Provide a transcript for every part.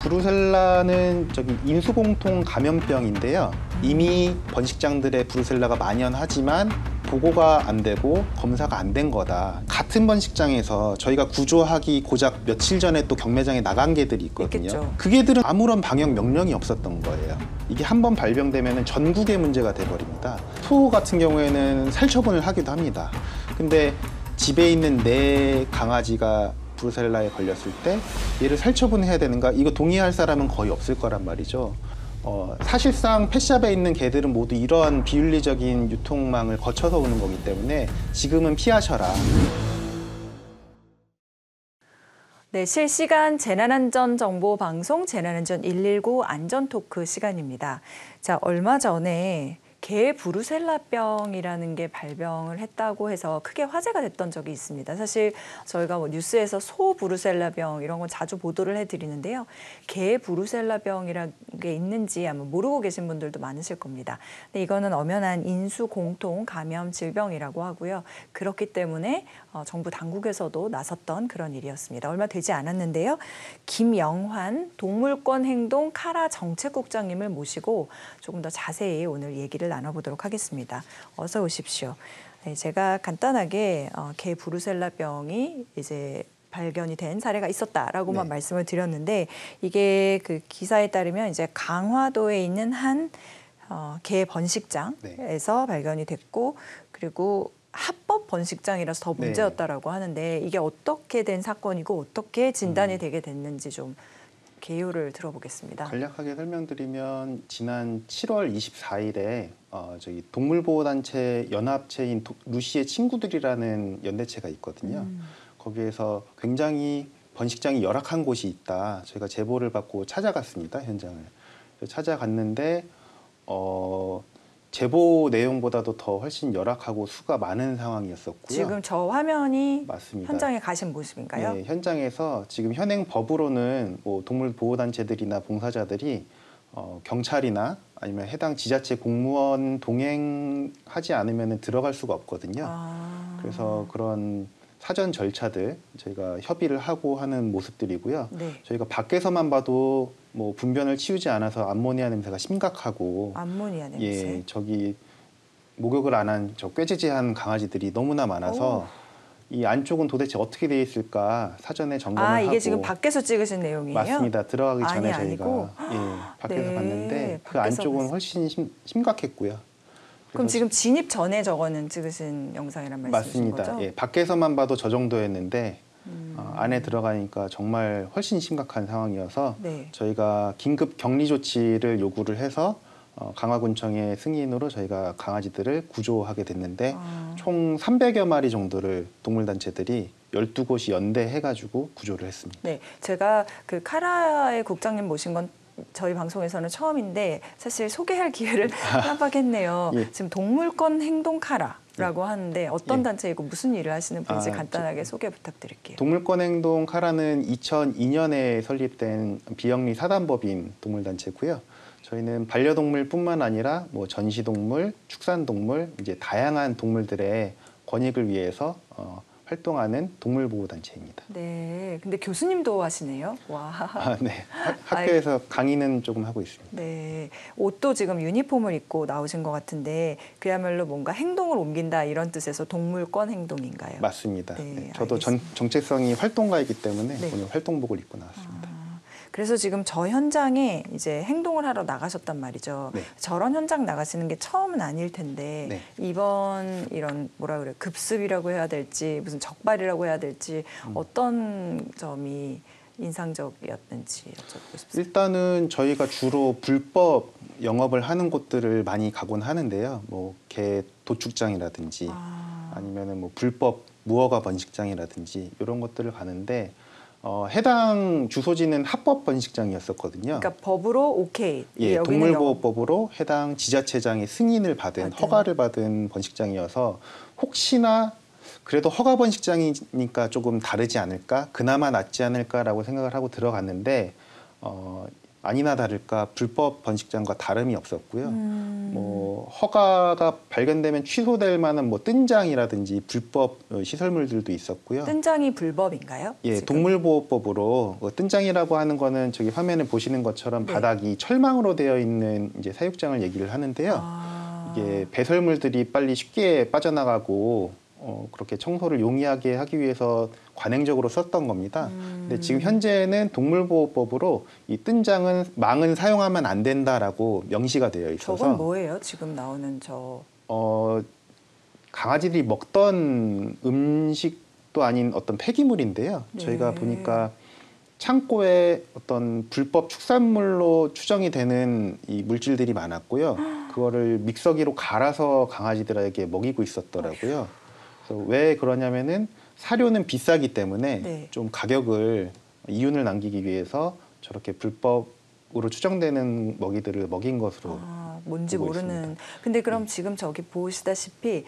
브루셀라는 인수공통 감염병인데요. 이미 번식장들의 브루셀라가 만연하지만 보고가 안 되고 검사가 안 된 거다. 같은 번식장에서 저희가 구조하기 고작 며칠 전에 또 경매장에 나간 개들이 있거든요. 있겠죠. 그 개들은 아무런 방역 명령이 없었던 거예요. 이게 한번 발병되면 전국의 문제가 돼버립니다. 소 같은 경우에는 살처분을 하기도 합니다. 근데 집에 있는 내 강아지가 브루셀라에 걸렸을 때 얘를 살처분해야 되는가? 이거 동의할 사람은 거의 없을 거란 말이죠. 사실상 펫샵에 있는 개들은 모두 이러한 비윤리적인 유통망을 거쳐서 오는 거기 때문에 지금은 피하셔라. 네, 실시간 재난안전정보방송 재난안전 119 안전토크 시간입니다. 자, 얼마 전에 개 브루셀라병이라는 게 발병을 했다고 해서 크게 화제가 됐던 적이 있습니다. 사실 저희가 뉴스에서 소 브루셀라병 이런 건 자주 보도를 해드리는데요. 개 브루셀라병이라는 게 있는지 아마 모르고 계신 분들도 많으실 겁니다. 근데 이거는 엄연한 인수 공통 감염 질병이라고 하고요. 그렇기 때문에 정부 당국에서도 나섰던 그런 일이었습니다. 얼마 되지 않았는데요. 김영환 동물권 행동 카라 정책국장님을 모시고 조금 더 자세히 오늘 얘기를 나눠보도록 하겠습니다. 어서 오십시오. 네, 제가 간단하게 개 브루셀라병이 이제 발견이 된 사례가 있었다라고만 말씀을 드렸는데 이게 그 기사에 따르면 이제 강화도에 있는 한 개 번식장에서 발견이 됐고 그리고 합법 번식장이라서 더 문제였다라고 하는데 이게 어떻게 된 사건이고 어떻게 진단이 되게 됐는지 좀 개요를 들어보겠습니다. 간략하게 설명드리면 지난 7월 24일에 저기 동물보호단체 연합체인 루시의 친구들이라는 연대체가 있거든요. 거기에서 굉장히 번식장이 열악한 곳이 있다. 저희가 제보를 받고 찾아갔습니다. 현장을. 찾아갔는데 제보 내용보다도 더 훨씬 열악하고 수가 많은 상황이었었고요. 지금 저 화면이 맞습니다. 현장에 가신 모습인가요? 네, 현장에서 지금 현행 법으로는 뭐 동물보호단체들이나 봉사자들이 경찰이나 아니면 해당 지자체 공무원 동행하지 않으면 들어갈 수가 없거든요. 그래서 그런 사전 절차들 저희가 협의를 하고 하는 모습들이고요. 저희가 밖에서만 봐도 뭐 분변을 치우지 않아서 암모니아 냄새가 심각하고 암모니아 냄새. 예, 저기 목욕을 안 한 저 꾀지지한 강아지들이 너무나 많아서 이 안쪽은 도대체 어떻게 돼 있을까 사전에 점검을 하고. 이게 지금 밖에서 찍으신 내용이에요? 맞습니다. 들어가기 전에 저희가 밖에서 네, 봤는데 그 안쪽은 훨씬 심각했고요. 그럼 지금 진입 전에 저거는 찍으신 영상이란 말씀이신 거죠? 맞습니다. 예, 밖에서만 봐도 저 정도였는데 안에 들어가니까 정말 훨씬 심각한 상황이어서 저희가 긴급 격리 조치를 요구를 해서 강화군청의 승인으로 저희가 강아지들을 구조하게 됐는데 총 300여 마리 정도를 동물단체들이 12곳이 연대해가지고 구조를 했습니다. 네, 제가 그 카라의 국장님 모신 건 저희 방송에서는 처음인데 사실 소개할 기회를 깜빡했네요. 지금 동물권 행동 카라라고 하는데 어떤 단체이고 무슨 일을 하시는 분인지 간단하게 소개 부탁드릴게요. 동물권 행동 카라는 2002년에 설립된 비영리 사단법인 동물단체고요. 저희는 반려동물뿐만 아니라 뭐 전시동물, 축산동물, 이제 다양한 동물들의 권익을 위해서 활동하는 동물보호단체입니다. 네, 근데 교수님도 하시네요. 와. 네, 학교에서 강의는 조금 하고 있습니다. 네, 옷도 지금 유니폼을 입고 나오신 것 같은데 그야말로 뭔가 행동을 옮긴다 이런 뜻에서 동물권 행동인가요? 맞습니다. 네, 저도 정체성이 활동가이기 때문에 오늘 활동복을 입고 나왔습니다. 그래서 지금 저 현장에 이제 행동을 하러 나가셨단 말이죠. 저런 현장 나가시는 게 처음은 아닐 텐데 이번 이런 뭐라 그래 급습이라고 해야 될지 무슨 적발이라고 해야 될지 어떤 점이 인상적이었는지 여쭤보고 싶습니다. 일단은 저희가 주로 불법 영업을 하는 곳들을 많이 가곤 하는데요. 뭐 개 도축장이라든지 아니면은 뭐 불법 무허가 번식장이라든지 이런 것들을 가는데. 해당 주소지는 합법 번식장이었었거든요. 그러니까 법으로 오케이. 예, 동물보호법으로 해당 지자체장의 승인을 받은 허가를 받은 번식장이어서 혹시나 그래도 허가 번식장이니까 조금 다르지 않을까, 그나마 낫지 않을까라고 생각을 하고 들어갔는데 아니나 다를까 불법 번식장과 다름이 없었고요. 뭐 허가가 발견되면 취소될 만한 뭐 뜬장이라든지 불법 시설물들도 있었고요. 뜬장이 불법인가요? 예, 지금? 동물보호법으로 뜬장이라고 하는 거는 저기 화면에 보시는 것처럼 네. 바닥이 철망으로 되어 있는 이제 사육장을 얘기를 하는데요. 이게 배설물들이 빨리 쉽게 빠져나가고 그렇게 청소를 용이하게 하기 위해서 관행적으로 썼던 겁니다. 근데 지금 현재는 동물보호법으로 이 뜬장은 망은 사용하면 안 된다라고 명시가 되어 있어서 저건 뭐예요? 지금 나오는 저 강아지들이 먹던 음식도 아닌 어떤 폐기물인데요. 네. 저희가 보니까 창고에 어떤 불법 축산물로 추정이 되는 이 물질들이 많았고요. 그거를 믹서기로 갈아서 강아지들에게 먹이고 있었더라고요. 그래서 왜 그러냐면은 사료는 비싸기 때문에 네. 좀 가격을 이윤을 남기기 위해서 저렇게 불법으로 추정되는 먹이들을 먹인 것으로 뭔지 보고 모르는. 있습니다. 근데 그럼 지금 저기 보시다시피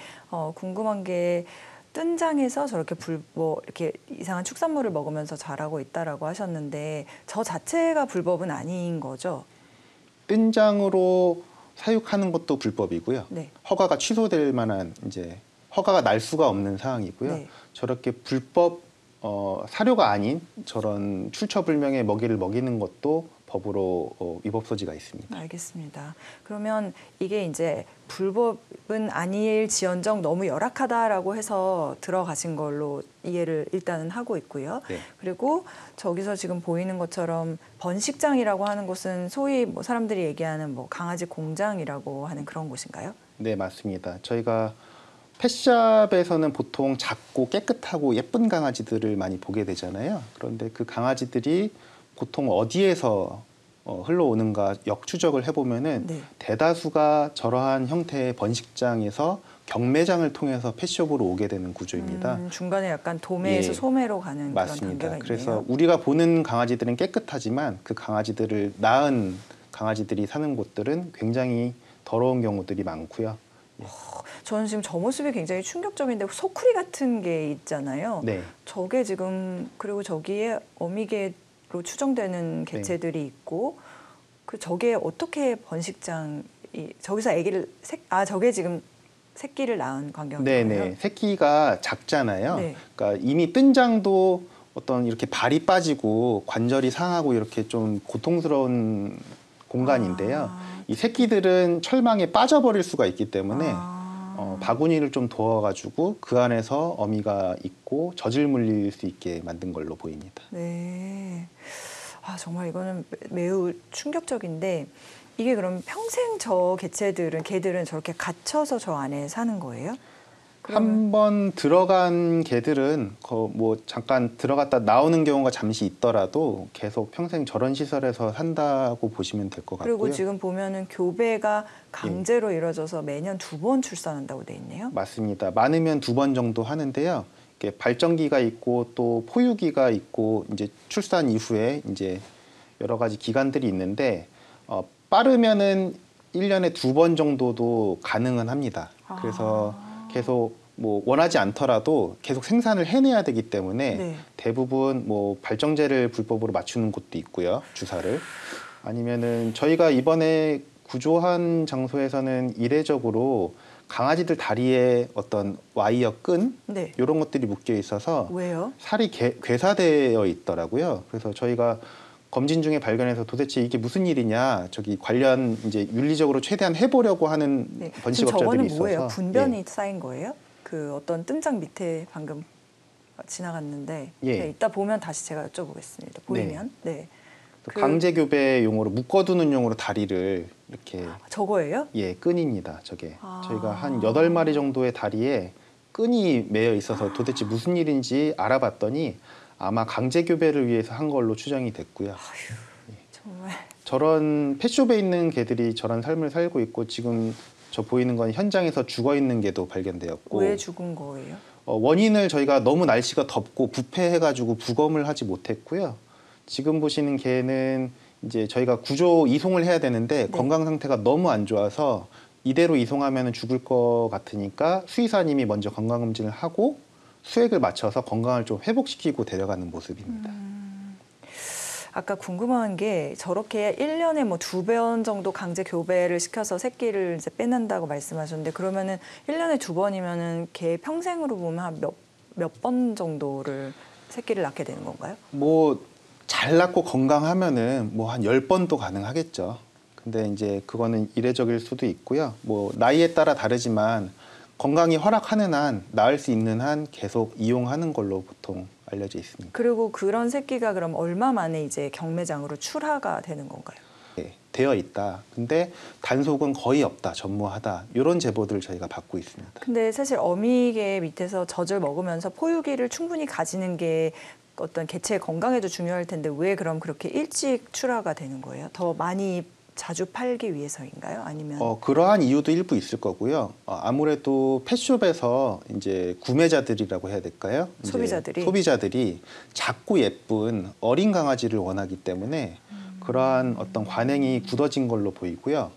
궁금한 게 뜬장에서 저렇게 뭐 이렇게 이상한 축산물을 먹으면서 자라고 있다라고 하셨는데 저 자체가 불법은 아닌 거죠? 뜬장으로 사육하는 것도 불법이고요. 네. 허가가 취소될 만한 이제 허가가 날 수가 없는 상황이고요. 네. 저렇게 불법 사료가 아닌 저런 출처불명의 먹이를 먹이는 것도 법으로 위법 소지가 있습니다. 알겠습니다. 그러면 이게 이제 불법은 아닐지언정 너무 열악하다라고 해서 들어가신 걸로 이해를 일단은 하고 있고요. 네. 그리고 저기서 지금 보이는 것처럼 번식장이라고 하는 곳은 소위 뭐 사람들이 얘기하는 뭐 강아지 공장이라고 하는 그런 곳인가요? 네, 맞습니다. 저희가 펫샵에서는 보통 작고 깨끗하고 예쁜 강아지들을 많이 보게 되잖아요. 그런데 그 강아지들이 보통 어디에서 흘러오는가 역추적을 해보면은 네. 대다수가 저러한 형태의 번식장에서 경매장을 통해서 펫숍으로 오게 되는 구조입니다. 중간에 약간 도매에서 예, 소매로 가는 맞습니다. 그런 단계가 있네요. 그래서 우리가 보는 강아지들은 깨끗하지만 그 강아지들을 낳은 강아지들이 사는 곳들은 굉장히 더러운 경우들이 많고요. 저는 지금 저 모습이 굉장히 충격적인데 소쿠리 같은 게 있잖아요. 네. 저게 지금 그리고 저기에 어미개로 추정되는 개체들이 있고 그 저게 어떻게 번식장이 저기서 아기를 저게 지금 새끼를 낳은 광경이에요. 네네. 새끼가 작잖아요. 네. 그러니까 이미 뜬장도 어떤 이렇게 발이 빠지고 관절이 상하고 이렇게 좀 고통스러운 공간인데요. 이 새끼들은 철망에 빠져버릴 수가 있기 때문에 바구니를 좀 도와가지고 그 안에서 어미가 있고 젖을 물릴 수 있게 만든 걸로 보입니다. 네. 정말 이거는 매우 충격적인데 이게 그럼 평생 저 개들은 저렇게 갇혀서 저 안에 사는 거예요? 한 번 들어간 개들은 뭐 잠깐 들어갔다 나오는 경우가 잠시 있더라도 계속 평생 저런 시설에서 산다고 보시면 될 것 같고요. 그리고 지금 보면은 교배가 강제로 이루어져서 매년 2번 출산한다고 돼 있네요. 맞습니다. 많으면 2번 정도 하는데요. 이렇게 발정기가 있고 또 포유기가 있고 이제 출산 이후에 이제 여러 가지 기간들이 있는데 빠르면은 1년에 2번 정도도 가능은 합니다. 그래서 계속 뭐 원하지 않더라도 계속 생산을 해내야 되기 때문에 네. 대부분 뭐 발정제를 불법으로 맞추는 곳도 있고요. 주사를. 아니면은 저희가 이번에 구조한 장소에서는 이례적으로 강아지들 다리에 어떤 와이어 끈 네. 이런 것들이 묶여 있어서 왜요? 살이 괴사되어 있더라고요. 그래서 저희가 검진 중에 발견해서 도대체 이게 무슨 일이냐, 저기 관련 이제 윤리적으로 최대한 해보려고 하는 네. 지금 번식업자들이 저거는 있어서. 뭐예요? 분변이 예. 쌓인 거예요? 그 어떤 뜬장 밑에 방금 지나갔는데 예. 네, 이따 보면 다시 제가 여쭤보겠습니다. 보이면 네. 강제교배 용으로 묶어두는 용으로 다리를 이렇게 저거예요? 끈입니다. 저게 저희가 한 8마리 정도의 다리에 끈이 매여 있어서 도대체 무슨 일인지 알아봤더니 아마 강제교배를 위해서 한 걸로 추정이 됐고요. 정말 저런 펫숍에 있는 개들이 저런 삶을 살고 있고 지금 저 보이는 건 현장에서 죽어 있는 개도 발견되었고. 왜 죽은 거예요? 원인을 저희가 너무 날씨가 덥고 부패해가지고 부검을 하지 못했고요. 지금 보시는 개는 이제 저희가 구조 이송을 해야 되는데 건강 상태가 너무 안 좋아서 이대로 이송하면 죽을 것 같으니까 수의사님이 먼저 건강검진을 하고 수액을 맞춰서 건강을 좀 회복시키고 데려가는 모습입니다. 아까 궁금한 게 저렇게 1년에 뭐 2번 정도 강제 교배를 시켜서 새끼를 이제 빼낸다고 말씀하셨는데 그러면은 1년에 2번이면은 개 평생으로 보면 한 몇 번 정도를 새끼를 낳게 되는 건가요? 뭐 잘 낳고 건강하면은 뭐 한 10번도 가능하겠죠. 근데 이제 그거는 이례적일 수도 있고요. 뭐 나이에 따라 다르지만 건강이 허락하는 한, 낳을 수 있는 한 계속 이용하는 걸로 보통 알려져 있습니다. 그리고 그런 새끼가 그럼 얼마 만에 이제 경매장으로 출하가 되는 건가요? 네, 되어 있다. 근데 단속은 거의 없다, 전무하다. 이런 제보들을 저희가 받고 있습니다. 근데 사실 어미개 밑에서 젖을 먹으면서 포유기를 충분히 가지는 게 어떤 개체의 건강에도 중요할 텐데 왜 그럼 그렇게 일찍 출하가 되는 거예요? 더 많이 자주 팔기 위해서인가요? 아니면 그러한 이유도 일부 있을 거고요. 아무래도 펫숍에서 이제 구매자들이라고 해야 될까요? 이제 소비자들이 작고 예쁜 어린 강아지를 원하기 때문에 그러한 어떤 관행이 굳어진 걸로 보이고요.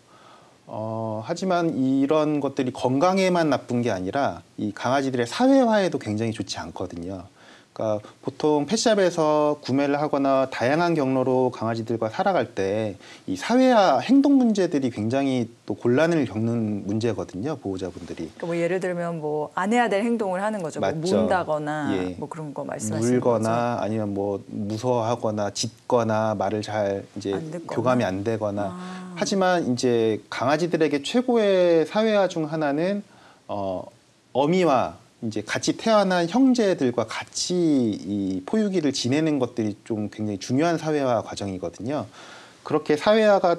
하지만 이런 것들이 건강에만 나쁜 게 아니라 이 강아지들의 사회화에도 굉장히 좋지 않거든요. 그러니까 보통 펫샵에서 구매를 하거나 다양한 경로로 강아지들과 살아갈 때 이 사회화 행동 문제들이 굉장히 또 곤란을 겪는 문제거든요, 보호자분들이. 그러니까 뭐 예를 들면 뭐 안 해야 될 행동을 하는 거죠. 뭐 맞죠. 문다거나 예. 뭐 그런 거 말씀하시는 물거나 거죠. 아니면 뭐 무서워하거나 짖거나 말을 잘 이제 안 듣거나. 교감이 안 되거나. 하지만 이제 강아지들에게 최고의 사회화 중 하나는 어미와 이제 같이 태어난 형제들과 같이 이 포유기를 지내는 것들이 좀 굉장히 중요한 사회화 과정이거든요. 그렇게 사회화가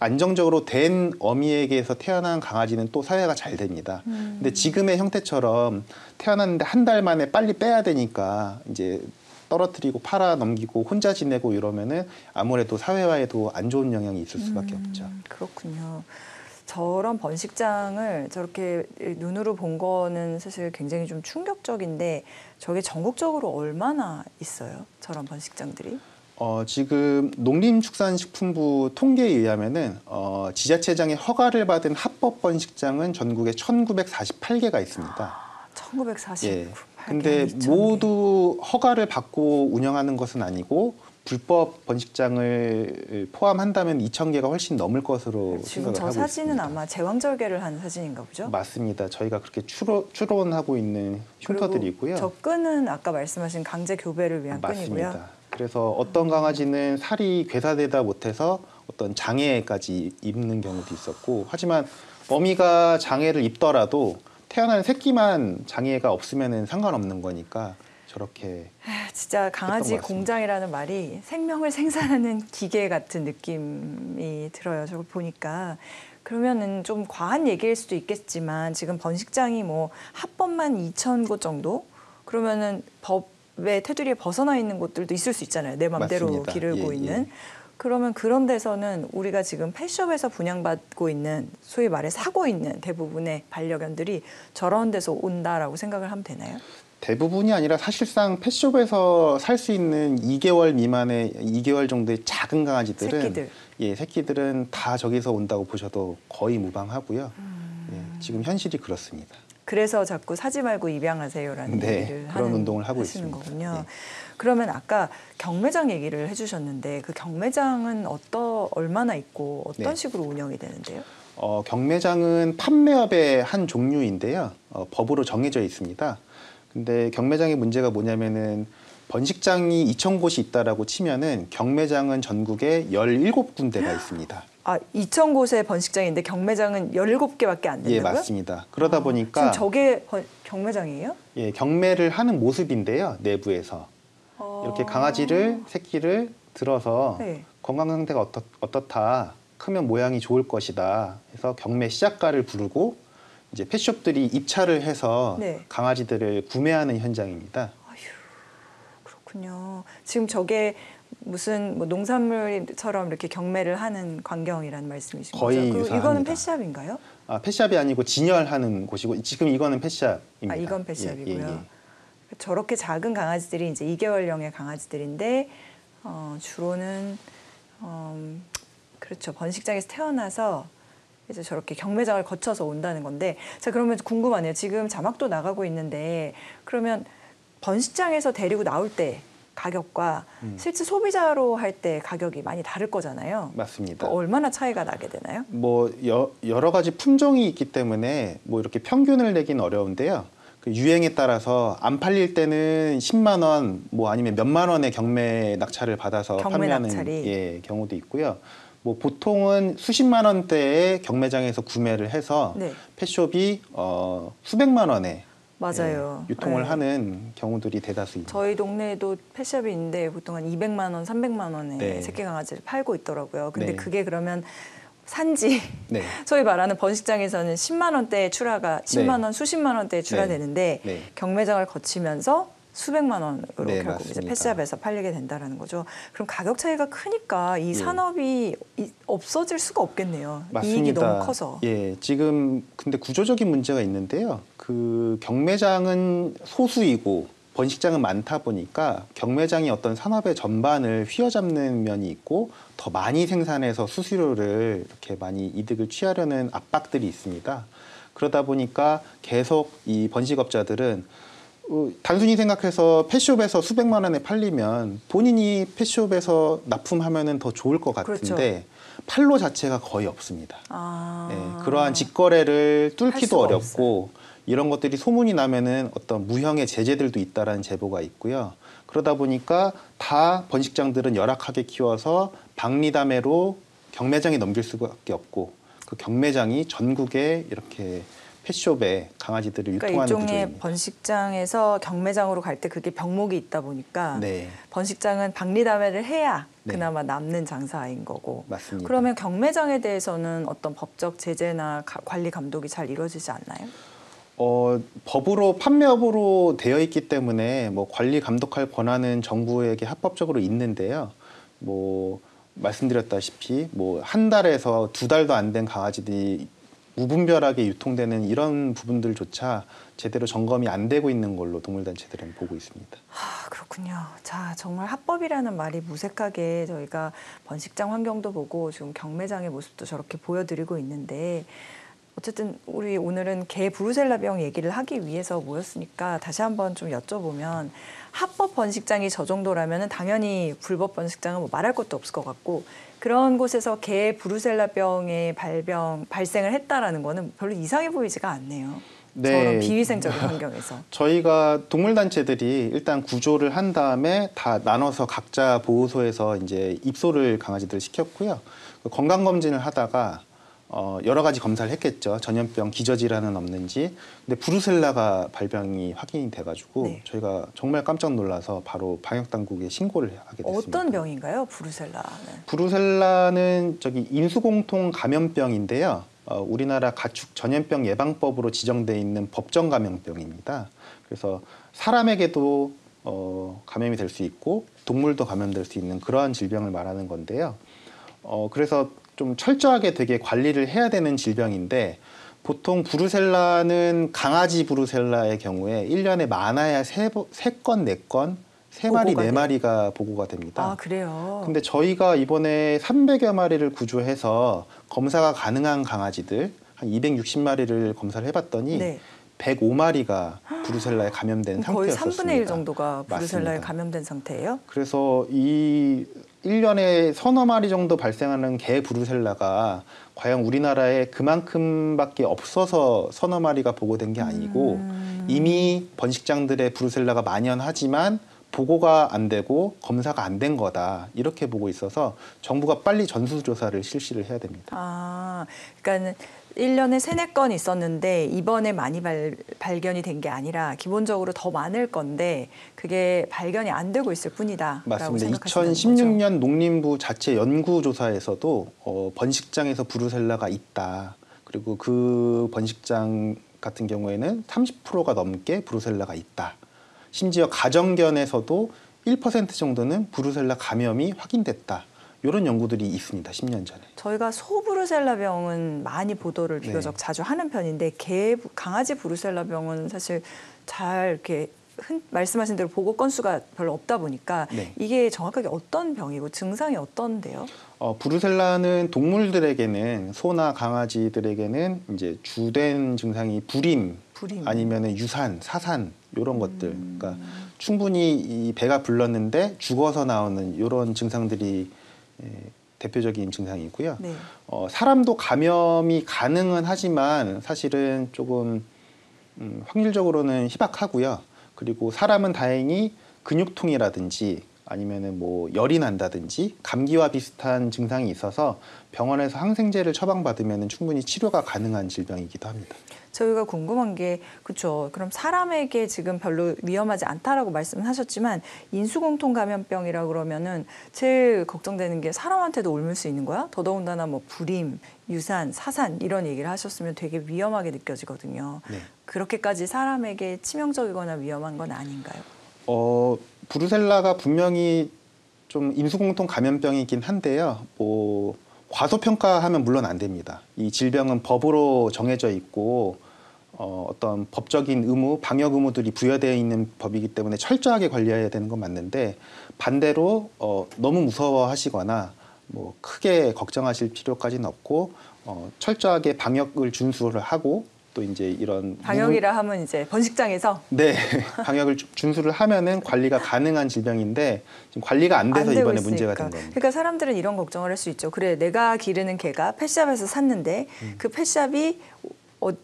안정적으로 된 어미에게서 태어난 강아지는 또 사회가 잘 됩니다. 근데 지금의 형태처럼 태어났는데 한 달 만에 빨리 빼야 되니까 이제 떨어뜨리고 팔아 넘기고 혼자 지내고 이러면은 아무래도 사회화에도 안 좋은 영향이 있을 수밖에 없죠. 그렇군요. 저런 번식장을 저렇게 눈으로 본 거는 사실 굉장히 좀 충격적인데 저게 전국적으로 얼마나 있어요? 저런 번식장들이? 지금 농림축산식품부 통계에 의하면은 지자체장의 허가를 받은 합법 번식장은 전국에 1948개가 있습니다. 1948개. 예. 근데 모두 허가를 받고 운영하는 것은 아니고 불법 번식장을 포함한다면 2,000개가 훨씬 넘을 것으로 지금 생각을 저 하고 사진은 있습니다. 아마 제왕절개를 한 사진인가 보죠? 맞습니다. 저희가 그렇게 추론하고 있는 흉터들이고요. 저 끈은 아까 말씀하신 강제 교배를 위한 끈이고요. 맞습니다. 그래서 어떤 강아지는 살이 괴사되다 못해서 어떤 장애까지 입는 경우도 있었고, 하지만 어미가 장애를 입더라도 태어난 새끼만 장애가 없으면 상관없는 거니까 저렇게 진짜 강아지 했던 것 같습니다. 공장이라는 말이 생명을 생산하는 기계 같은 느낌이 들어요. 저걸 보니까. 그러면은 좀 과한 얘기일 수도 있겠지만 지금 번식장이 뭐 합법만 2,000곳 정도? 그러면은 법의 테두리에 벗어나 있는 곳들도 있을 수 있잖아요. 내 맘대로 맞습니다. 기르고 예, 있는. 예. 그러면 그런 데서는 우리가 지금 펫숍에서 분양받고 있는 소위 말해 사고 있는 대부분의 반려견들이 저런 데서 온다라고 생각을 하면 되나요? 대부분이 아니라 사실상 펫숍에서 살 수 있는 2개월 미만의 2개월 정도의 작은 강아지들은 새끼들은 다 저기서 온다고 보셔도 거의 무방하고요. 예, 지금 현실이 그렇습니다. 그래서 자꾸 사지 말고 입양하세요라는 얘기를 그런 운동을 하고 하시는 있습니다. 거군요. 네. 그러면 아까 경매장 얘기를 해주셨는데 그 경매장은 얼마나 있고 어떤 식으로 운영이 되는데요? 경매장은 판매업의 한 종류인데요. 법으로 정해져 있습니다. 근데 경매장의 문제가 뭐냐면은 번식장이 2,000곳이 있다라고 치면은 경매장은 전국에 17군데가 있습니다. 2,000곳의 번식장인데 경매장은 17개밖에 안 된다고요? 예, 맞습니다. 그러다 보니까 지금 저게 경매장이에요? 예, 경매를 하는 모습인데요. 내부에서 이렇게 강아지를 새끼를 들어서 네. 건강 상태가 어떻다, 크면 모양이 좋을 것이다 해서 경매 시작가를 부르고 이제 펫숍들이 입찰을 해서 강아지들을 구매하는 현장입니다. 그렇군요. 지금 저게 무슨 뭐 농산물처럼 이렇게 경매를 하는 광경이라는 말씀이신 거죠? 거의 그리고 유사합니다. 이거는 펫샵인가요? 펫샵이 아니고 진열하는 곳이고 지금 이거는 펫샵입니다. 이건 펫샵이고요. 예. 저렇게 작은 강아지들이 이제 2개월령의 강아지들인데 주로는 그렇죠. 번식장에서 태어나서 이제 저렇게 경매장을 거쳐서 온다는 건데, 자 그러면 궁금하네요. 지금 자막도 나가고 있는데 그러면 번식장에서 데리고 나올 때 가격과 실제 소비자로 할 때 가격이 많이 다를 거잖아요. 맞습니다. 얼마나 차이가 나게 되나요? 뭐 여러 가지 품종이 있기 때문에 뭐 이렇게 평균을 내기는 어려운데요. 그 유행에 따라서 안 팔릴 때는 10만 원, 뭐 아니면 몇만 원의 경매 낙찰을 받아서 경매 판매하는 낙찰이. 경우도 있고요. 뭐 보통은 수십만 원대의 경매장에서 구매를 해서 네. 펫숍이 수백만 원에 맞아요. 유통을 네. 하는 경우들이 대다수입니다. 저희 동네에도 펫샵이 있는데 보통 한 200만 원, 300만 원에 네. 새끼 강아지를 팔고 있더라고요. 근데 네. 그게 그러면 산지 네. 소위 말하는 번식장에서는 10만 원대의 출하가 10만 원, 수십만 원대의 출하되는데 네. 경매장을 거치면서 수백만 원으로 네, 결국 이제 맞습니다. 펫샵에서 팔리게 된다는 거죠. 그럼 가격 차이가 크니까 이 예. 산업이 없어질 수가 없겠네요. 맞습니다. 이익이 너무 커서. 예, 지금 근데 구조적인 문제가 있는데요. 그 경매장은 소수이고 번식장은 많다 보니까 경매장이 어떤 산업의 전반을 휘어잡는 면이 있고 더 많이 생산해서 수수료를 이렇게 많이 이득을 취하려는 압박들이 있습니다. 그러다 보니까 계속 이 번식업자들은 단순히 생각해서 펫숍에서 수백만 원에 팔리면 본인이 펫숍에서 납품하면은 더 좋을 것 같은데 그렇죠. 판로 자체가 거의 없습니다. 아. 예, 그러한 직거래를 할 뚫기도 수가 어렵고 이런 것들이 소문이 나면은 어떤 무형의 제재들도 있다라는 제보가 있고요. 그러다 보니까 다 번식장들은 열악하게 키워서 박리담회로 경매장에 넘길 수밖에 없고 그 경매장이 전국에 이렇게 펫숍에 강아지들을 그러니까 유통하는 일종의 구조입니다. 번식장에서 경매장으로 갈 때 그게 병목이 있다 보니까 네, 번식장은 박리담회를 해야 네. 그나마 남는 장사인 거고. 맞습니다. 그러면 경매장에 대해서는 어떤 법적 제재나 관리 감독이 잘 이루어지지 않나요? 법으로 판매업으로 되어 있기 때문에 뭐 관리 감독할 권한은 정부에게 합법적으로 있는데요. 뭐 말씀드렸다시피 뭐 한 달에서 두 달도 안 된 강아지들이 무분별하게 유통되는 이런 부분들조차 제대로 점검이 안 되고 있는 걸로 동물단체들은 보고 있습니다. 그렇군요. 자, 정말 합법이라는 말이 무색하게 저희가 번식장 환경도 보고 지금 경매장의 모습도 저렇게 보여드리고 있는데 어쨌든 우리 오늘은 개 브루셀라병 얘기를 하기 위해서 모였으니까 다시 한번 좀 여쭤보면 합법 번식장이 저 정도라면 당연히 불법 번식장은 뭐 말할 것도 없을 것 같고 그런 곳에서 개 브루셀라병의 발생을 했다라는 거는 별로 이상해 보이지가 않네요. 네. 저런 비위생적인 환경에서. 저희가 동물단체들이 일단 구조를 한 다음에 다 나눠서 각자 보호소에서 이제 입소를 강아지들 시켰고요. 건강검진을 하다가 여러 가지 검사를 했겠죠. 전염병, 기저질환은 없는지. 근데 브루셀라가 발병이 확인이 돼가지고 네. 저희가 정말 깜짝 놀라서 바로 방역당국에 신고를 하게 됐습니다. 어떤 병인가요, 브루셀라는? 브루셀라는 인수공통 감염병인데요. 우리나라 가축 전염병 예방법으로 지정돼 있는 법정 감염병입니다. 그래서 사람에게도 감염이 될 수 있고 동물도 감염될 수 있는 그러한 질병을 말하는 건데요. 그래서 좀 철저하게 되게 관리를 해야 되는 질병인데 보통 브루셀라는 강아지 브루셀라의 경우에 1년에 많아야 3건, 4건, 3마리, 4마리가 보고가 됩니다. 아, 그래요? 근데 저희가 이번에 300여 마리를 구조해서 검사가 가능한 강아지들 한 260마리를 검사를 해봤더니 네. 105마리가 브루셀라에 감염된 거의 상태였습니다. 3분의 1 정도가 브루셀라에 맞습니다. 감염된 상태예요? 그래서 이 1년에 서너 마리 정도 발생하는 개 브루셀라가 과연 우리나라에 그만큼밖에 없어서 서너 마리가 보고된 게 아니고 이미 번식장들의 브루셀라가 만연하지만 보고가 안 되고 검사가 안 된 거다 이렇게 보고 있어서 정부가 빨리 전수조사를 실시를 해야 됩니다. 아, 그러니까는 1년에 3-4건 있었는데 이번에 많이 발견이 된 게 아니라 기본적으로 더 많을 건데 그게 발견이 안 되고 있을 뿐이다라고 맞습니다. 생각하시는 2016년 농림부 자체 연구조사에서도 번식장에서 브루셀라가 있다. 그리고 그 번식장 같은 경우에는 30%가 넘게 브루셀라가 있다. 심지어 가정견에서도 1% 정도는 브루셀라 감염이 확인됐다. 이런 연구들이 있습니다. 10년 전에. 저희가 소브루셀라병은 많이 보도를 비교적 자주 하는 편인데 강아지 브루셀라병은 사실 잘 이렇게 말씀하신 대로 보고 건수가 별로 없다 보니까 이게 정확하게 어떤 병이고 증상이 어떤데요? 브루셀라는 동물들에게는 소나 강아지들에게는 이제 주된 증상이 불임. 아니면은 유산, 사산 이런 것들. 그러니까 충분히 이 배가 불렀는데 죽어서 나오는 이런 증상들이 대표적인 증상이고요. 네. 사람도 감염이 가능은 하지만 사실은 조금 확률적으로는 희박하고요. 그리고 사람은 다행히 근육통이라든지 아니면은 뭐 열이 난다든지 감기와 비슷한 증상이 있어서 병원에서 항생제를 처방받으면 충분히 치료가 가능한 질병이기도 합니다. 저희가 궁금한 게 그렇죠. 그럼 사람에게 지금 별로 위험하지 않다라고 말씀하셨지만 인수공통 감염병이라 그러면은 제일 걱정되는 게 사람한테도 옮을 수 있는 거야? 더더군다나 뭐 불임, 유산, 사산 이런 얘기를 하셨으면 되게 위험하게 느껴지거든요. 네. 그렇게까지 사람에게 치명적이거나 위험한 건 아닌가요? 브루셀라가 분명히 좀 인수공통 감염병이긴 한데요. 뭐 과소평가하면 물론 안 됩니다. 이 질병은 법으로 정해져 있고 어떤 법적인 의무, 방역 의무들이 부여되어 있는 법이기 때문에 철저하게 관리해야 되는 건 맞는데 반대로 너무 무서워하시거나 뭐 크게 걱정하실 필요까지는 없고 철저하게 방역을 준수를 하고 또 이제 이런 방역이라 하면 이제 번식장에서 네, 방역을 준수를 하면은 관리가 가능한 질병인데 지금 관리가 안 돼서 안 되고 이번에 있으니까. 문제가 된 겁니다. 그러니까 사람들은 이런 걱정을 할 수 있죠. 그래, 내가 기르는 개가 펫샵에서 샀는데 그 펫샵이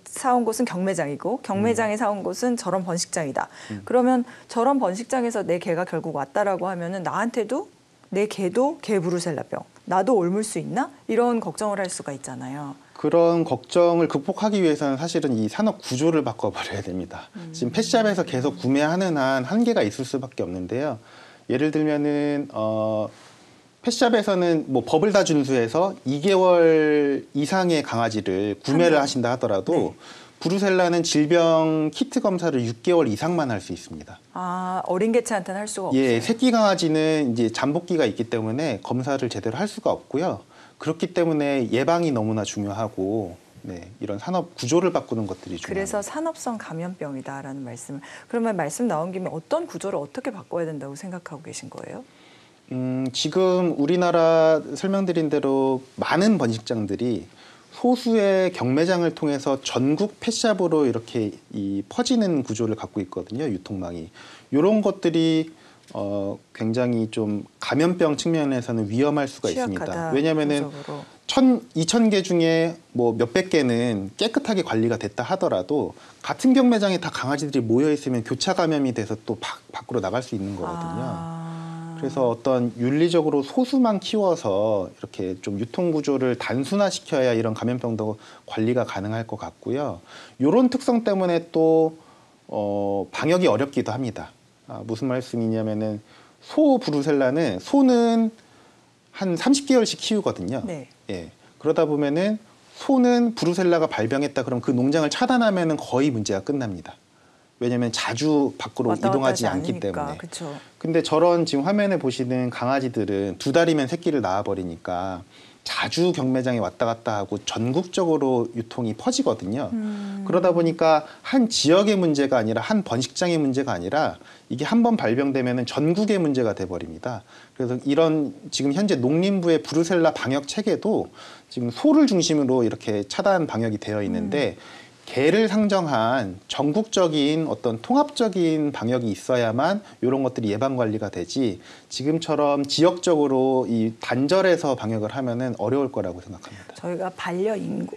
사온 곳은 경매장이고 경매장에 사온 곳은 저런 번식장이다. 그러면 저런 번식장에서 내 개가 결국 왔다라고 하면은 나한테도 내 개도 개브루셀라병, 나도 옮을 수 있나? 이런 걱정을 할 수가 있잖아요. 그런 걱정을 극복하기 위해서는 사실은 이 산업 구조를 바꿔버려야 됩니다. 지금 펫샵에서 계속 구매하는 한 한계가 있을 수밖에 없는데요. 예를 들면은 펫샵에서는 뭐 법을 다 준수해서 2개월 이상의 강아지를 구매를 하신다 하더라도 네. 브루셀라는 질병 키트 검사를 6개월 이상만 할 수 있습니다. 아, 어린 개체한테는 할 수가 없어요. 예, 새끼 강아지는 이제 잠복기가 있기 때문에 검사를 제대로 할 수가 없고요. 그렇기 때문에 예방이 너무나 중요하고 네, 이런 산업 구조를 바꾸는 것들이 중요합니다. 그래서 산업성 감염병이다라는 말씀을. 그러면 말씀 나온 김에 어떤 구조를 어떻게 바꿔야 된다고 생각하고 계신 거예요? 지금 우리나라 설명드린 대로 많은 번식장들이 소수의 경매장을 통해서 전국 펫샵으로 이렇게 퍼지는 구조를 갖고 있거든요. 유통망이. 이런 것들이 굉장히 좀 감염병 측면에서는 위험할 수가 있습니다. 왜냐하면은 2,000개 중에 뭐 몇백 개는 깨끗하게 관리가 됐다 하더라도 같은 경매장에 다 강아지들이 모여 있으면 교차 감염이 돼서 또 밖으로 나갈 수 있는 거거든요. 그래서 어떤 윤리적으로 소수만 키워서 이렇게 좀 유통 구조를 단순화시켜야 이런 감염병도 관리가 가능할 것 같고요. 이런 특성 때문에 또 방역이 어렵기도 합니다. 무슨 말씀이냐면은 소 브루셀라는 소는 한 30개월씩 키우거든요. 네. 예. 그러다 보면은 소는 브루셀라가 발병했다 그럼 그 농장을 차단하면은 거의 문제가 끝납니다. 왜냐하면 자주 밖으로 이동하지 않기 때문에. 그쵸. 근데 저런 지금 화면에 보시는 강아지들은 2달이면 새끼를 낳아버리니까 자주 경매장에 왔다 갔다 하고 전국적으로 유통이 퍼지거든요. 그러다 보니까 한 지역의 문제가 아니라 한 번식장의 문제가 아니라 이게 한번 발병되면 전국의 문제가 돼버립니다. 그래서 이런 지금 현재 농림부의 브루셀라 방역 체계도 지금 소를 중심으로 이렇게 차단 방역이 되어 있는데 개를 상정한 전국적인 어떤 통합적인 방역이 있어야만 이런 것들이 예방 관리가 되지 지금처럼 지역적으로 이 단절해서 방역을 하면은 어려울 거라고 생각합니다. 저희가 반려인구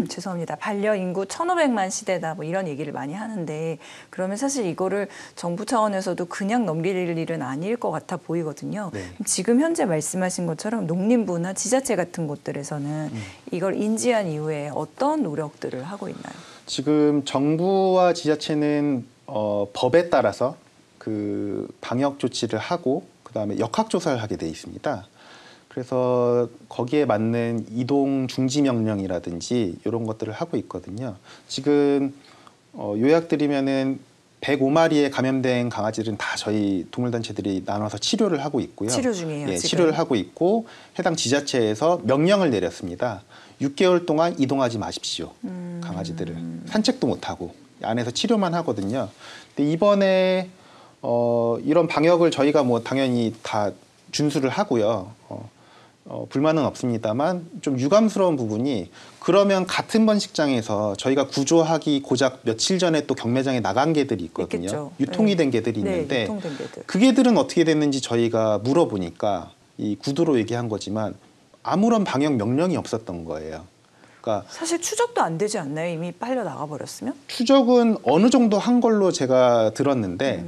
죄송합니다. 반려인구 1,500만 시대다 뭐 이런 얘기를 많이 하는데 그러면 사실 이거를 정부 차원에서도 그냥 넘길 일은 아닐 것 같아 보이거든요. 네. 지금 현재 말씀하신 것처럼 농림부나 지자체 같은 곳들에서는 이걸 인지한 이후에 어떤 노력들을 하고 있나요? 지금 정부와 지자체는 법에 따라서 그 방역 조치를 하고 그다음에 역학조사를 하게 돼 있습니다. 그래서 거기에 맞는 이동 중지 명령이라든지 이런 것들을 하고 있거든요. 지금 요약드리면은 105마리의 감염된 강아지들은 다 저희 동물단체들이 나눠서 치료를 하고 있고요. 치료 중이에요. 예, 지금. 치료를 하고 있고 해당 지자체에서 명령을 내렸습니다. 6개월 동안 이동하지 마십시오. 강아지들을 산책도 못 하고 안에서 치료만 하거든요. 근데 이번에 이런 방역을 저희가 뭐 당연히 다 준수를 하고요. 불만은 없습니다만 좀 유감스러운 부분이 그러면 같은 번식장에서 저희가 구조하기 고작 며칠 전에 또 경매장에 나간 개들이 있거든요. 있겠죠. 유통이 네. 된 개들이 네, 있는데 유통된 개들. 그 개들은 어떻게 됐는지 저희가 물어보니까 이 구두로 얘기한 거지만 아무런 방역 명령이 없었던 거예요. 그러니까 사실 추적도 안 되지 않나요? 이미 빨려 나가 버렸으면? 추적은 어느 정도 한 걸로 제가 들었는데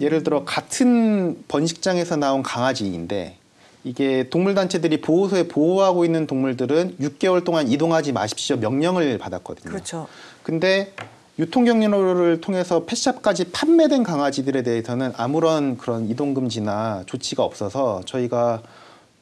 예를 들어 같은 번식장에서 나온 강아지인데 이게 동물단체들이 보호소에 보호하고 있는 동물들은 6개월 동안 이동하지 마십시오 명령을 받았거든요. 그렇죠. 근데 유통경로를 통해서 펫샵까지 판매된 강아지들에 대해서는 아무런 그런 이동금지나 조치가 없어서 저희가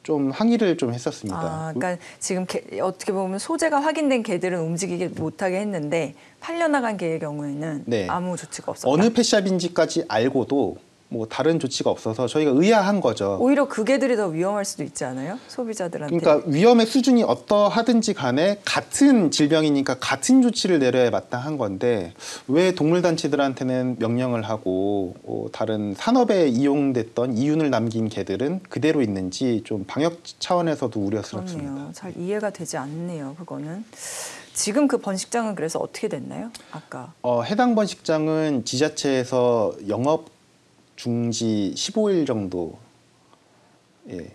좀 항의를 좀 했었습니다. 아, 그러니까 지금 어떻게 보면 소재가 확인된 개들은 움직이지 못하게 했는데 팔려나간 개의 경우에는 네. 아무 조치가 없었다. 어느 펫샵인지까지 알고도 뭐 다른 조치가 없어서 저희가 의아한 거죠. 오히려 그 개들이 더 위험할 수도 있지 않아요? 소비자들한테. 그러니까 위험의 수준이 어떠하든지 간에 같은 질병이니까 같은 조치를 내려야 마땅한 건데 왜 동물단체들한테는 명령을 하고 다른 산업에 이용됐던 이윤을 남긴 개들은 그대로 있는지 좀 방역 차원에서도 우려스럽습니다. 그렇네요. 잘 이해가 되지 않네요. 그거는. 지금 그 번식장은 그래서 어떻게 됐나요? 아까. 해당 번식장은 지자체에서 영업 중지 15일 정도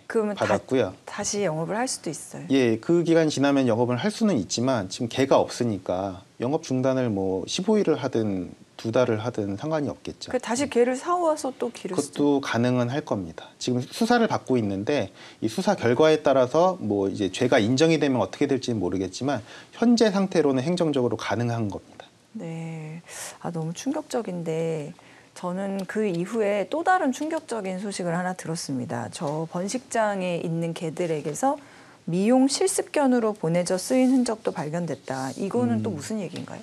그러면 받았고요. 다시 영업을 할 수도 있어요. 예, 그 기간 지나면 영업을 할 수는 있지만 지금 개가 없으니까 영업 중단을 뭐 15일을 하든 2달을 하든 상관이 없겠죠. 다시 개를 사와서 또 기를 수도. 그것도 가능은 할 겁니다. 지금 수사를 받고 있는데 이 수사 결과에 따라서 뭐 이제 죄가 인정이 되면 어떻게 될지는 모르겠지만 현재 상태로는 행정적으로 가능한 겁니다. 네, 너무 충격적인데 저는 그 이후에 또 다른 충격적인 소식을 하나 들었습니다. 저 번식장에 있는 개들에게서 미용 실습견으로 보내져 쓰인 흔적도 발견됐다. 이거는 또 무슨 얘기인가요?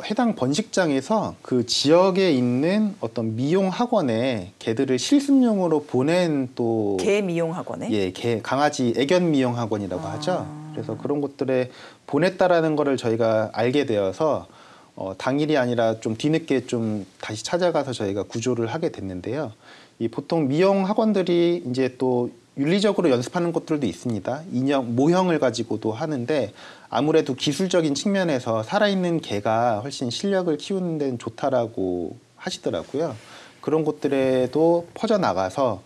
해당 번식장에서 그 지역에 있는 어떤 미용 학원에 개들을 실습용으로 보낸 또 개 미용 학원에? 예, 강아지 애견 미용 학원이라고 하죠. 그래서 그런 곳들에 보냈다라는 거를 저희가 알게 되어서 당일이 아니라 좀 뒤늦게 좀 다시 찾아가서 저희가 구조를 하게 됐는데요. 이 보통 미용 학원들이 이제 또 윤리적으로 연습하는 곳들도 있습니다. 인형, 모형을 가지고도 하는데 아무래도 기술적인 측면에서 살아있는 개가 훨씬 실력을 키우는 데는 좋다라고 하시더라고요. 그런 곳들에도 퍼져나가서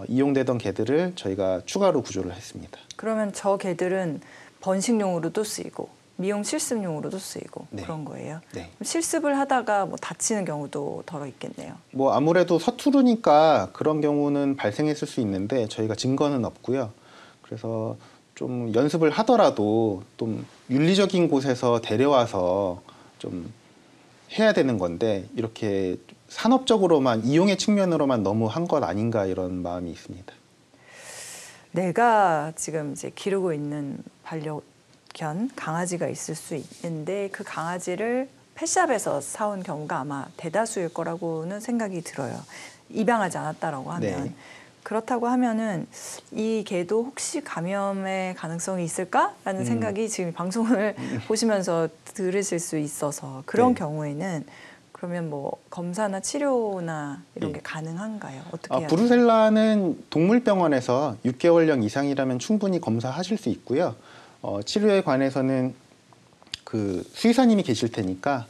이용되던 개들을 저희가 추가로 구조를 했습니다. 그러면 저 개들은 번식용으로도 쓰이고 미용 실습용으로도 쓰이고 네. 그런 거예요. 네. 실습을 하다가 뭐 다치는 경우도 덜어 있겠네요. 뭐 아무래도 서투르니까 그런 경우는 발생했을 수 있는데 저희가 증거는 없고요. 그래서 좀 연습을 하더라도 좀 윤리적인 곳에서 데려와서 좀 해야 되는 건데 이렇게 산업적으로만 이용의 측면으로만 너무 한 것 아닌가 이런 마음이 있습니다. 내가 지금 이제 기르고 있는 반려견 강아지가 있을 수 있는데 그 강아지를 펫샵에서 사온 경우가 아마 대다수일 거라고는 생각이 들어요. 입양하지 않았다라고 하면. 네. 그렇다고 하면은 이 개도 혹시 감염의 가능성이 있을까라는 생각이 지금 방송을 보시면서 들으실 수 있어서 그런 네. 경우에는 그러면 뭐 검사나 치료나 이런 네. 게 가능한가요? 어떻게 해야 브루셀라는 동물병원에서 6개월령 이상이라면 충분히 검사하실 수 있고요. 치료에 관해서는 그 수의사님이 계실 테니까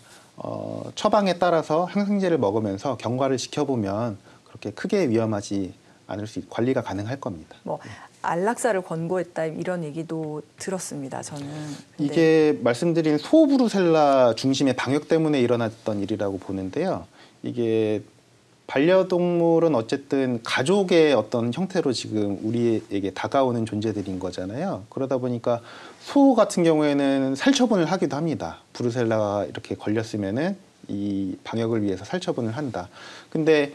처방에 따라서 항생제를 먹으면서 경과를 지켜보면 그렇게 크게 위험하지 않을 수 있고 관리가 가능할 겁니다. 뭐 안락사를 권고했다 이런 얘기도 들었습니다. 저는. 근데 이게 말씀드린 소브루셀라 중심의 방역 때문에 일어났던 일이라고 보는데요. 이게 반려동물은 어쨌든 가족의 어떤 형태로 지금 우리에게 다가오는 존재들인 거잖아요. 그러다 보니까 소 같은 경우에는 살처분을 하기도 합니다. 브루셀라가 이렇게 걸렸으면은 이 방역을 위해서 살처분을 한다. 근데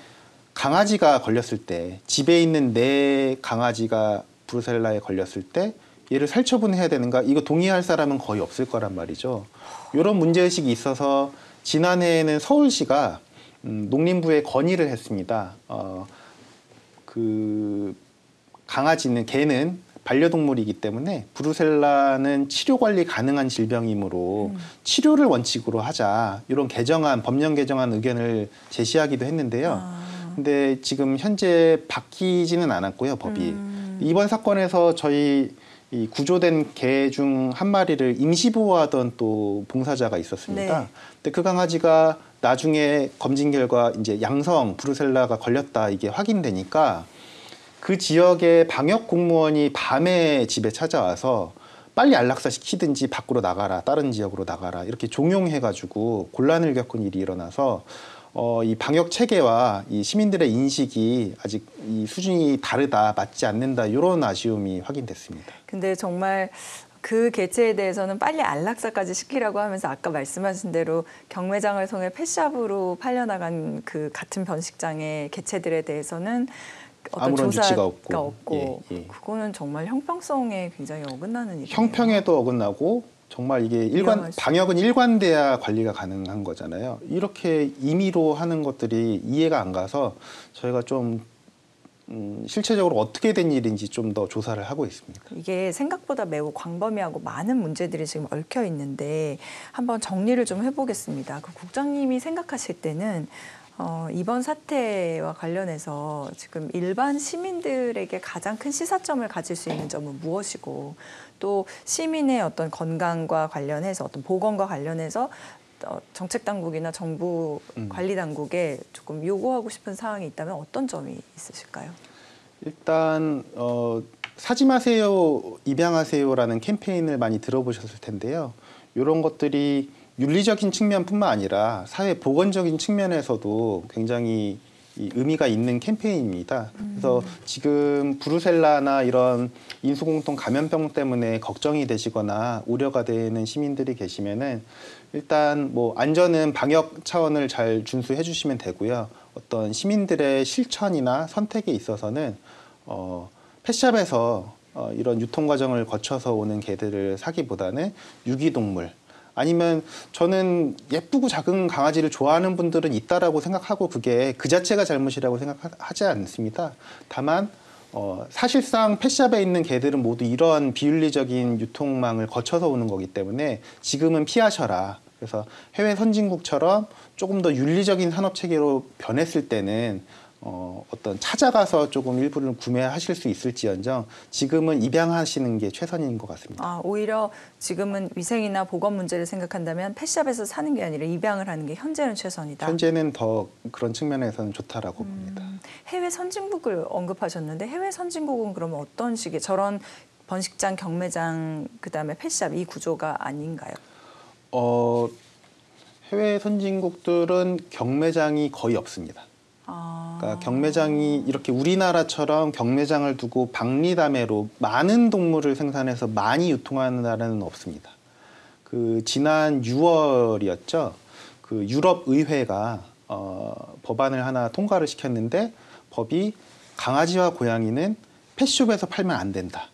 강아지가 걸렸을 때 집에 있는 내 강아지가 브루셀라에 걸렸을 때 얘를 살처분해야 되는가? 이거 동의할 사람은 거의 없을 거란 말이죠. 이런 문제의식이 있어서 지난해에는 서울시가 농림부에 건의를 했습니다. 그 강아지는 개는 반려동물이기 때문에 브루셀라는 치료 관리 가능한 질병이므로 치료를 원칙으로 하자 이런 법령 개정안 의견을 제시하기도 했는데요. 근데 지금 현재 바뀌지는 않았고요, 법이. 이번 사건에서 저희 이 구조된 개 중 한 마리를 임시보호하던 또 봉사자가 있었습니다. 네. 근데 그 강아지가 나중에 검진 결과 이제 양성 브루셀라가 걸렸다 이게 확인되니까 그 지역의 방역 공무원이 밤에 집에 찾아와서 빨리 안락사 시키든지 밖으로 나가라, 다른 지역으로 나가라 이렇게 종용해가지고 곤란을 겪은 일이 일어나서 이 방역 체계와 이 시민들의 인식이 아직 이 수준이 다르다, 맞지 않는다 이런 아쉬움이 확인됐습니다. 근데 정말 그 개체에 대해서는 빨리 안락사까지 시키라고 하면서 아까 말씀하신 대로 경매장을 통해 펫샵으로 팔려나간 그 같은 번식장의 개체들에 대해서는 어떤 아무런 조사가 조치가 없고, 없고. 예. 그거는 정말 형평성에 굉장히 어긋나는 일이에요. 형평에도 어긋나고 정말 이게 위험할 수 방역은 일관돼야 관리가 가능한 거잖아요. 이렇게 임의로 하는 것들이 이해가 안 가서 저희가 좀 실체적으로 어떻게 된 일인지 좀 더 조사를 하고 있습니다. 이게 생각보다 매우 광범위하고 많은 문제들이 지금 얽혀 있는데 한번 정리를 좀 해보겠습니다. 그 국장님이 생각하실 때는 이번 사태와 관련해서 지금 일반 시민들에게 가장 큰 시사점을 가질 수 있는 점은 무엇이고 또 시민의 어떤 건강과 관련해서 어떤 보건과 관련해서 정책 당국이나 정부 관리 당국에 조금 요구하고 싶은 사항이 있다면 어떤 점이 있으실까요? 일단 사지 마세요, 입양하세요라는 캠페인을 많이 들어보셨을 텐데요. 이런 것들이 윤리적인 측면뿐만 아니라 사회 보건적인 측면에서도 굉장히 의미가 있는 캠페인입니다. 그래서 지금 브루셀라나 이런 인수공통 감염병 때문에 걱정이 되시거나 우려가 되는 시민들이 계시면은 일단 뭐 안전은 방역 차원을 잘 준수해 주시면 되고요. 어떤 시민들의 실천이나 선택에 있어서는 펫샵에서 이런 유통 과정을 거쳐서 오는 개들을 사기보다는 유기동물 아니면 저는 예쁘고 작은 강아지를 좋아하는 분들은 있다라고 생각하고 그게 그 자체가 잘못이라고 생각하지 않습니다. 다만 사실상 펫샵에 있는 개들은 모두 이러한 비윤리적인 유통망을 거쳐서 오는 거기 때문에 지금은 피하셔라. 그래서 해외 선진국처럼 조금 더 윤리적인 산업 체계로 변했을 때는 어떤 찾아가서 조금 일부를 구매하실 수 있을지언정 지금은 입양하시는 게 최선인 것 같습니다. 아, 오히려 지금은 위생이나 보건 문제를 생각한다면 펫샵에서 사는 게 아니라 입양을 하는 게 현재는 최선이다. 현재는 더 그런 측면에서는 좋다라고 봅니다. 해외 선진국을 언급하셨는데 해외 선진국은 그러면 어떤 식의 저런 번식장, 경매장, 그다음에 펫샵 이 구조가 아닌가요? 해외 선진국들은 경매장이 거의 없습니다. 그러니까 경매장이 이렇게 우리나라처럼 경매장을 두고 박리담회로 많은 동물을 생산해서 많이 유통하는 나라는 없습니다. 그 지난 6월이었죠. 그 유럽 의회가 법안을 하나 통과를 시켰는데 법이 강아지와 고양이는 펫숍에서 팔면 안 된다.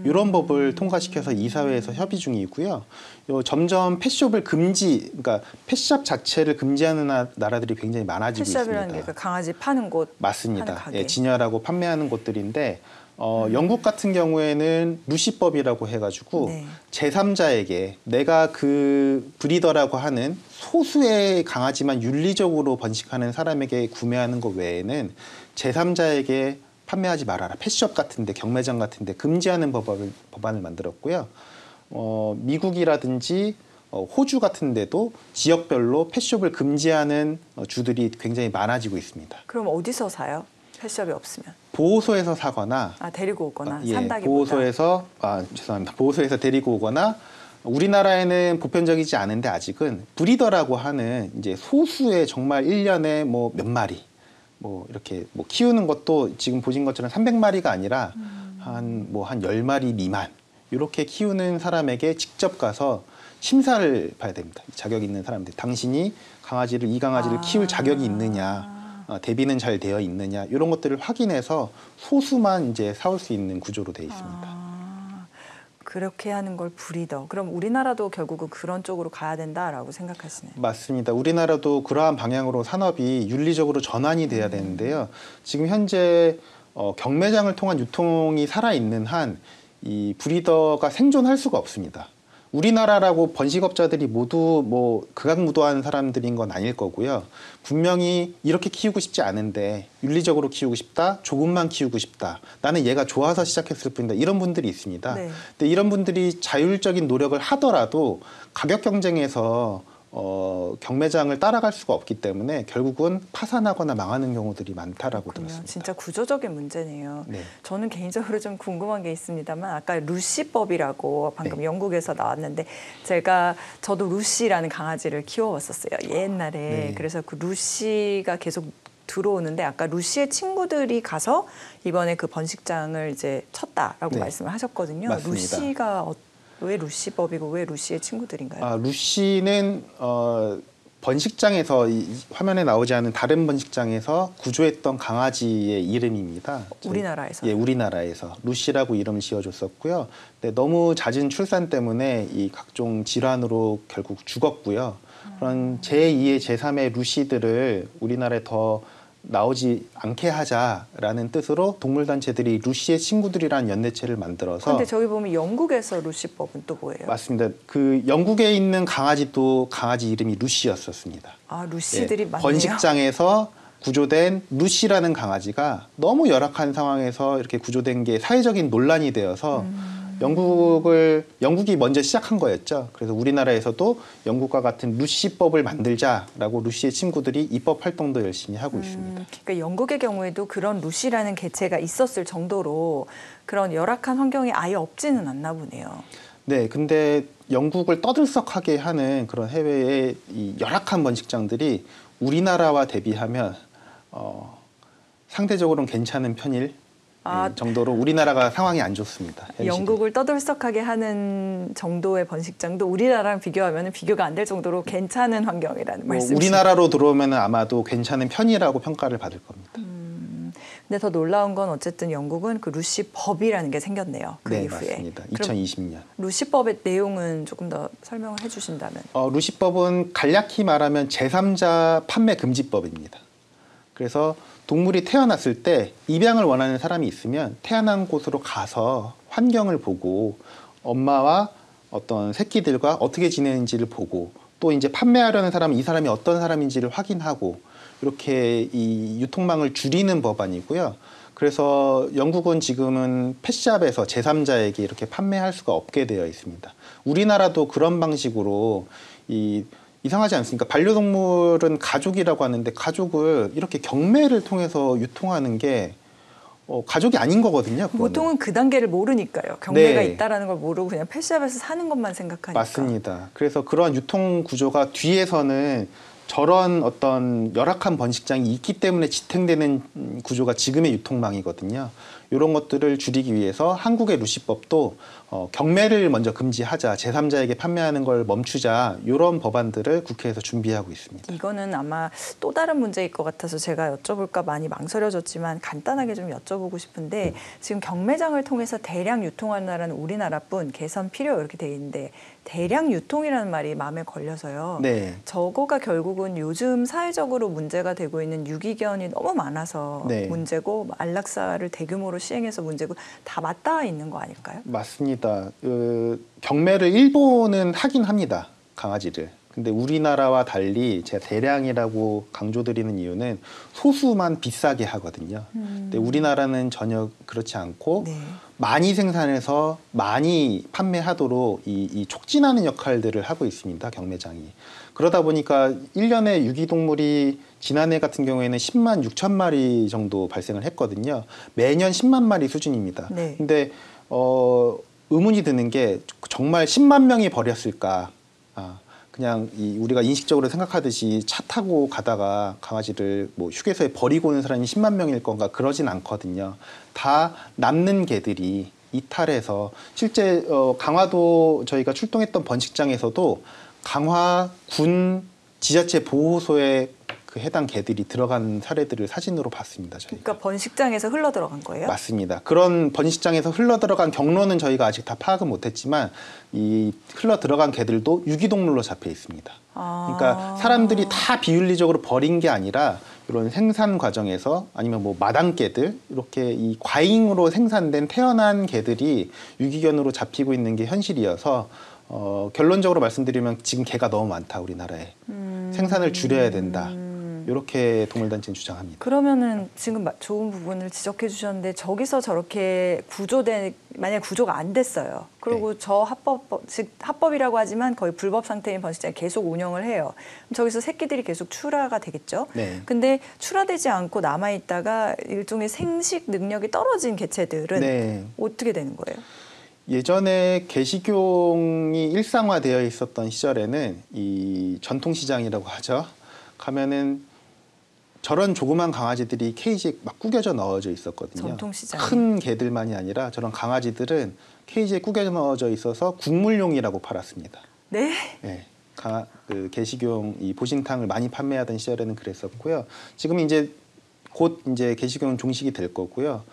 이런 법을 통과시켜서 이사회에서 협의 중이고요. 점점 펫숍을 그러니까 펫샵 자체를 금지하는 나라들이 굉장히 많아지고 펫샵이라는 있습니다. 게 그 강아지 파는 곳, 맞습니다. 파는 가게. 예, 진열하고 판매하는 곳들인데 영국 같은 경우에는 루시법이라고 해가지고 네. 제3자에게 내가 그 브리더라고 하는 소수의 강아지만 윤리적으로 번식하는 사람에게 구매하는 것 외에는 제3자에게 판매하지 말아라. 펫숍 같은데 경매장 같은데 금지하는 법안을 만들었고요. 미국이라든지 호주 같은 데도 지역별로 펫숍을 금지하는 주들이 굉장히 많아지고 있습니다. 그럼 어디서 사요? 펫숍이 없으면? 보호소에서 사거나 데리고 오거나 예, 산다기보다. 죄송합니다. 보호소에서 데리고 오거나 우리나라에는 보편적이지 않은데 아직은 브리더라고 하는 이제 소수의 정말 1년에 뭐 몇 마리 뭐 이렇게 뭐 키우는 것도 지금 보신 것처럼 300마리가 아니라 한 10마리 미만 이렇게 키우는 사람에게 직접 가서 심사를 봐야 됩니다. 자격 있는 사람들. 당신이 이 강아지를 키울 자격이 있느냐, 대비는 잘 되어 있느냐 이런 것들을 확인해서 소수만 이제 사올 수 있는 구조로 되어 있습니다. 그렇게 하는 걸 브리더. 그럼 우리나라도 결국은 그런 쪽으로 가야 된다라고 생각하시네요. 맞습니다. 우리나라도 그러한 방향으로 산업이 윤리적으로 전환이 돼야 되는데요. 지금 현재 경매장을 통한 유통이 살아있는 한 이 브리더가 생존할 수가 없습니다. 우리나라라고 번식업자들이 모두 뭐 극악무도한 사람들인 건 아닐 거고요. 분명히 이렇게 키우고 싶지 않은데 윤리적으로 키우고 싶다, 조금만 키우고 싶다, 나는 얘가 좋아서 시작했을 뿐이다, 이런 분들이 있습니다. 네. 근데 이런 분들이 자율적인 노력을 하더라도 가격 경쟁에서 경매장을 따라갈 수가 없기 때문에 결국은 파산하거나 망하는 경우들이 많다라고 들었습니다. 진짜 구조적인 문제네요. 네. 저는 개인적으로 좀 궁금한 게 있습니다만 아까 루시법이라고 방금 네. 영국에서 나왔는데 저도 루시라는 강아지를 키워왔었어요. 옛날에. 네. 그래서 그 루시가 계속 들어오는데 아까 루시의 친구들이 가서 이번에 그 번식장을 이제 쳤다라고 네. 말씀을 하셨거든요. 맞습니다. 루시가 왜 루시법이고 왜 루시의 친구들인가요? 루시는 번식장에서 화면에 나오지 않은 다른 번식장에서 구조했던 강아지의 이름입니다. 우리나라에서? 예, 우리나라에서 루시라고 이름을 지어줬었고요. 근데 너무 잦은 출산 때문에 이 각종 질환으로 결국 죽었고요. 그런 제2의 제3의 루시들을 우리나라에 더 나오지 않게 하자라는 뜻으로 동물단체들이 루시의 친구들이라는 연대체를 만들어서. 그런데 저기 보면 영국에서 루시법은 또 뭐예요? 맞습니다. 그 영국에 있는 강아지도 강아지 이름이 루시였었습니다. 아, 루시들이 많네요. 번식장에서 구조된 루시라는 강아지가 너무 열악한 상황에서 이렇게 구조된 게 사회적인 논란이 되어서 영국이 먼저 시작한 거였죠. 그래서 우리나라에서도 영국과 같은 루시법을 만들자라고 루시의 친구들이 입법 활동도 열심히 하고 있습니다. 그러니까 영국의 경우에도 그런 루시라는 개체가 있었을 정도로 그런 열악한 환경이 아예 없지는 않나 보네요. 네, 근데 영국을 떠들썩하게 하는 그런 해외의 이 열악한 번식장들이 우리나라와 대비하면 상대적으로는 괜찮은 편일 정도로 우리나라가 상황이 안 좋습니다. 현실이. 영국을 떠들썩하게 하는 정도의 번식장도 우리나라랑 비교하면 비교가 안 될 정도로 괜찮은 환경이라는 말씀이시죠? 우리나라로 들어오면 아마도 괜찮은 편이라고 평가를 받을 겁니다. 근데 더 놀라운 건 어쨌든 영국은 그 루시법이라는 게 생겼네요. 그 네, 이후에. 맞습니다. 2020년. 루시법의 내용은 조금 더 설명을 해주신다면. 루시법은 간략히 말하면 제3자 판매 금지법입니다. 그래서 동물이 태어났을 때 입양을 원하는 사람이 있으면 태어난 곳으로 가서 환경을 보고 엄마와 어떤 새끼들과 어떻게 지내는지를 보고 또 이제 판매하려는 사람은 이 사람이 어떤 사람인지를 확인하고 이렇게 이 유통망을 줄이는 법안이고요. 그래서 영국은 지금은 펫샵에서 제3자에게 이렇게 판매할 수가 없게 되어 있습니다. 우리나라도 그런 방식으로 이상하지 않습니까? 반려동물은 가족이라고 하는데 가족을 이렇게 경매를 통해서 유통하는 게 가족이 아닌 거거든요. 그거는. 보통은 그 단계를 모르니까요. 경매가 네. 있다라는 걸 모르고 그냥 펫샵에서 사는 것만 생각하니까. 맞습니다. 그래서 그런 유통 구조가 뒤에서는 저런 어떤 열악한 번식장이 있기 때문에 지탱되는 구조가 지금의 유통망이거든요. 이런 것들을 줄이기 위해서 한국의 루시법도 경매를 먼저 금지하자, 제3자에게 판매하는 걸 멈추자, 이런 법안들을 국회에서 준비하고 있습니다. 이거는 아마 또 다른 문제일 것 같아서 제가 여쭤볼까 많이 망설여졌지만 간단하게 좀 여쭤보고 싶은데 지금 경매장을 통해서 대량 유통하는 나라는 우리나라뿐 개선 필요 이렇게 돼 있는데 대량 유통이라는 말이 마음에 걸려서요. 네. 저거가 결국은 요즘 사회적으로 문제가 되고 있는 유기견이 너무 많아서 네. 문제고 안락사를 대규모로 시행해서 문제고 다 맞닿아 있는 거 아닐까요? 맞습니다. 경매를 일본은 하긴 합니다. 강아지를. 근데 우리나라와 달리 제가 대량이라고 강조드리는 이유는 소수만 비싸게 하거든요. 근데 우리나라는 전혀 그렇지 않고 네. 많이 생산해서 많이 판매하도록 이 촉진하는 역할들을 하고 있습니다. 경매장이. 그러다 보니까 1년에 유기동물이 지난해 같은 경우에는 10만 6천 마리 정도 발생을 했거든요. 매년 10만 마리 수준입니다. 네. 근데 의문이 드는 게 정말 10만 명이 버렸을까? 그냥 우리가 인식적으로 생각하듯이 차 타고 가다가 강아지를 뭐 휴게소에 버리고 오는 사람이 10만 명일 건가 그러진 않거든요. 다 남는 개들이 이탈해서 실제 강화도 저희가 출동했던 번식장에서도 강화 군 지자체 보호소에 그 해당 개들이 들어간 사례들을 사진으로 봤습니다. 저희가. 그러니까 번식장에서 흘러 들어간 거예요? 맞습니다. 그런 번식장에서 흘러 들어간 경로는 저희가 아직 다 파악은 못했지만 이 흘러 들어간 개들도 유기동물로 잡혀 있습니다. 그러니까 사람들이 다 비윤리적으로 버린 게 아니라 이런 생산 과정에서 아니면 뭐 마당개들 이렇게 이 과잉으로 생산된 태어난 개들이 유기견으로 잡히고 있는 게 현실이어서 결론적으로 말씀드리면 지금 개가 너무 많다 우리나라에. 생산을 줄여야 된다. 이렇게 동물단체는 주장합니다. 그러면은 지금 좋은 부분을 지적해 주셨는데 저기서 저렇게 만약 구조가 안 됐어요. 그리고 네. 저 즉 합법이라고 하지만 거의 불법 상태인 번식장이 계속 운영을 해요. 그럼 저기서 새끼들이 계속 출하가 되겠죠. 네. 근데 출하되지 않고 남아 있다가 일종의 생식 능력이 떨어진 개체들은 네. 어떻게 되는 거예요? 예전에 개식용이 일상화되어 있었던 시절에는 이 전통시장이라고 하죠. 가면은 저런 조그만 강아지들이 케이지에 막 구겨져 넣어져 있었거든요. 전통시장. 큰 개들만이 아니라 저런 강아지들은 케이지에 구겨져 넣어져 있어서 국물용이라고 팔았습니다. 네. 네. 그 개식용 이 보신탕을 많이 판매하던 시절에는 그랬었고요. 지금 이제 곧 이제 개식용 종식이 될 거고요.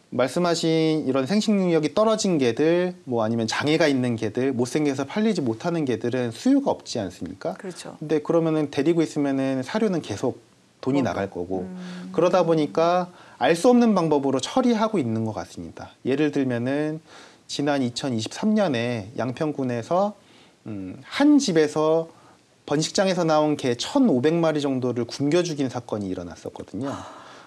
말씀하신 이런 생식 능력이 떨어진 개들, 뭐 아니면 장애가 있는 개들, 못생겨서 팔리지 못하는 개들은 수요가 없지 않습니까? 그렇죠. 근데 그러면은 데리고 있으면은 사료는 계속 돈이 나갈 거고 그러다 보니까 알 수 없는 방법으로 처리하고 있는 것 같습니다. 예를 들면은 지난 2023년에 양평군에서 한 집에서 번식장에서 나온 개 1,500마리 정도를 굶겨 죽인 사건이 일어났었거든요.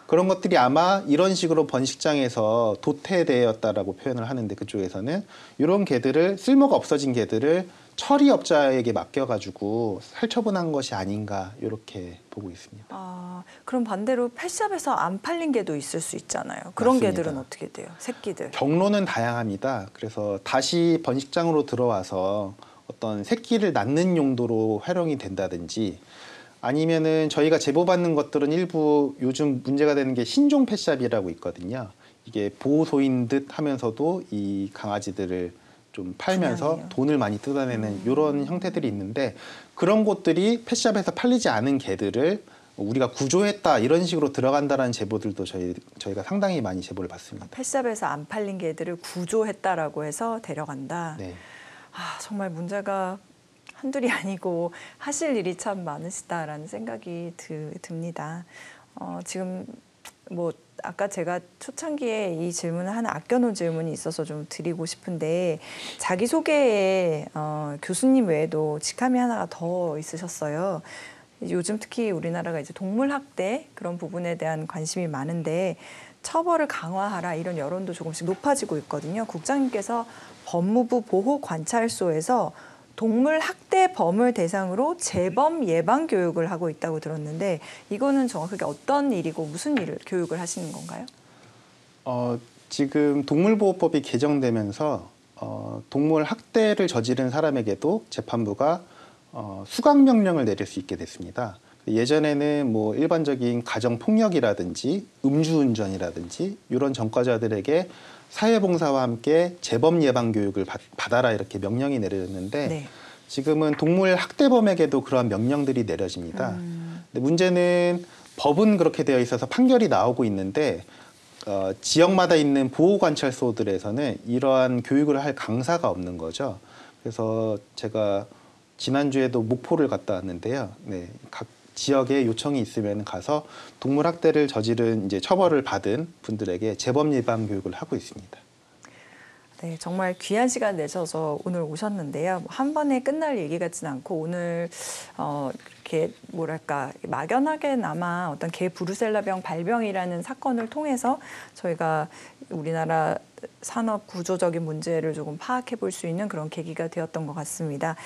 그런 것들이 아마 이런 식으로 번식장에서 도태되었다라고 표현을 하는데 그쪽에서는 이런 개들을 쓸모가 없어진 개들을 처리업자에게 맡겨가지고 살처분한 것이 아닌가 이렇게 보고 있습니다. 그럼 반대로 펫샵에서 안 팔린 개도 있을 수 있잖아요. 그런 맞습니다. 개들은 어떻게 돼요? 새끼들. 경로는 다양합니다. 그래서 다시 번식장으로 들어와서 어떤 새끼를 낳는 용도로 활용이 된다든지 아니면은 저희가 제보받는 것들은 일부 요즘 문제가 되는 게 신종 펫샵이라고 있거든요. 이게 보호소인 듯 하면서도 이 강아지들을 좀 팔면서 분양이에요. 돈을 많이 뜯어내는 이런 형태들이 있는데 그런 곳들이 펫샵에서 팔리지 않은 개들을 우리가 구조했다 이런 식으로 들어간다라는 제보들도 저희가 상당히 많이 제보를 받습니다. 펫샵에서 안 팔린 개들을 구조했다라고 해서 데려간다. 네. 정말 문제가 한둘이 아니고 하실 일이 참 많으시다라는 생각이 듭니다. 지금 뭐 아까 제가 초창기에 이 질문을 하나 아껴놓은 질문이 있어서 좀 드리고 싶은데 자기소개에 교수님 외에도 직함이 하나가 더 있으셨어요. 요즘 특히 우리나라가 이제 동물 학대 그런 부분에 대한 관심이 많은데 처벌을 강화하라 이런 여론도 조금씩 높아지고 있거든요. 국장님께서 법무부 보호관찰소에서 동물 학대범을 대상으로 재범 예방 교육을 하고 있다고 들었는데 이거는 정확하게 어떤 일이고 무슨 일을 교육을 하시는 건가요? 지금 동물보호법이 개정되면서 동물 학대를 저지른 사람에게도 재판부가 수강 명령을 내릴 수 있게 됐습니다. 예전에는 뭐 일반적인 가정 폭력이라든지 음주운전이라든지 이런 전과자들에게 사회봉사와 함께 재범 예방 교육을 받아라 이렇게 명령이 내려졌는데 네. 지금은 동물 학대범에게도 그러한 명령들이 내려집니다. 근데 문제는 법은 그렇게 되어 있어서 판결이 나오고 있는데 지역마다 있는 보호관찰소들에서는 이러한 교육을 할 강사가 없는 거죠. 그래서 제가 지난주에도 목포를 갔다 왔는데요. 네, 각 지역에 요청이 있으면 가서 동물 학대를 저지른 이제 처벌을 받은 분들에게 재범 예방 교육을 하고 있습니다. 네, 정말 귀한 시간 내셔서 오늘 오셨는데요. 한 번에 끝날 얘기 같지는 않고 오늘 이렇게 뭐랄까 막연하게나마 어떤 개 브루셀라병 발병이라는 사건을 통해서 저희가 우리나라 산업 구조적인 문제를 조금 파악해 볼 수 있는 그런 계기가 되었던 것 같습니다.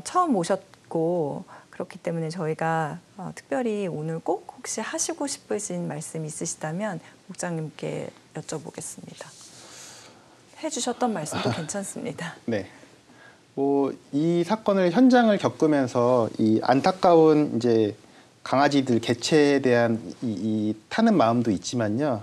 처음 오셨고 그렇기 때문에 저희가 특별히 오늘 꼭 혹시 하시고 싶으신 말씀 있으시다면 국장님께 여쭤보겠습니다. 해주셨던 말씀도 괜찮습니다. 네. 뭐 이 사건을 현장을 겪으면서 이 안타까운 이제 강아지들 개체에 대한 이 타는 마음도 있지만요.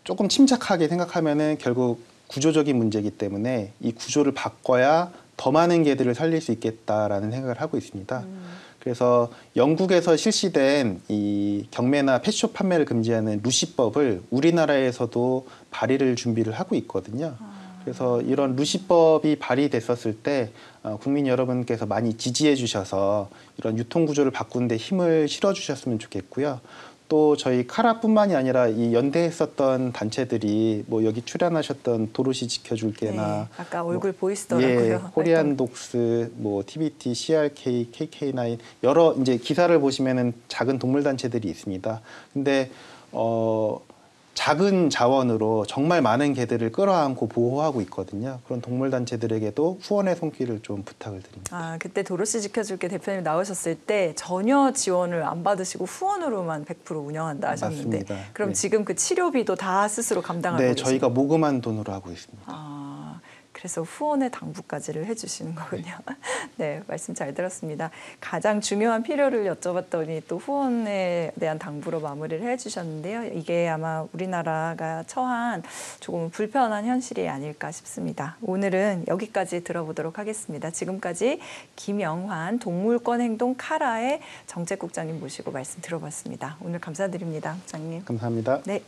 조금 침착하게 생각하면은 결국 구조적인 문제이기 때문에 이 구조를 바꿔야 더 많은 개들을 살릴 수 있겠다라는 생각을 하고 있습니다. 그래서 영국에서 실시된 이 경매나 펫숍 판매를 금지하는 루시법을 우리나라에서도 발의를 준비를 하고 있거든요. 그래서 이런 루시법이 발의됐었을 때 국민 여러분께서 많이 지지해 주셔서 이런 유통 구조를 바꾸는 데 힘을 실어 주셨으면 좋겠고요. 또 저희 카라뿐만이 아니라 이 연대했었던 단체들이 뭐 여기 출연하셨던 도로시 지켜줄게나 네, 아까 얼굴 보이시더라고요. 예, 코리안 독스, 뭐 TBT, CRK, KK9 여러 이제 기사를 보시면은 작은 동물 단체들이 있습니다. 근데 작은 자원으로 정말 많은 개들을 끌어안고 보호하고 있거든요. 그런 동물 단체들에게도 후원의 손길을 좀 부탁을 드립니다. 아, 그때 도로시 지켜줄게 대표님 나오셨을 때 전혀 지원을 안 받으시고 후원으로만 100% 운영한다 하셨는데 맞습니다. 그럼 네. 지금 그 치료비도 다 스스로 감당하고 네, 계세요? 저희가 모금한 돈으로 하고 있습니다. 아, 그래서 후원의 당부까지를 해주시는 거군요. 네, 말씀 잘 들었습니다. 가장 중요한 필요를 여쭤봤더니 또 후원에 대한 당부로 마무리를 해주셨는데요. 이게 아마 우리나라가 처한 조금 불편한 현실이 아닐까 싶습니다. 오늘은 여기까지 들어보도록 하겠습니다. 지금까지 김영환 동물권 행동 카라의 정책국장님 모시고 말씀 들어봤습니다. 오늘 감사드립니다, 국장님. 감사합니다. 네.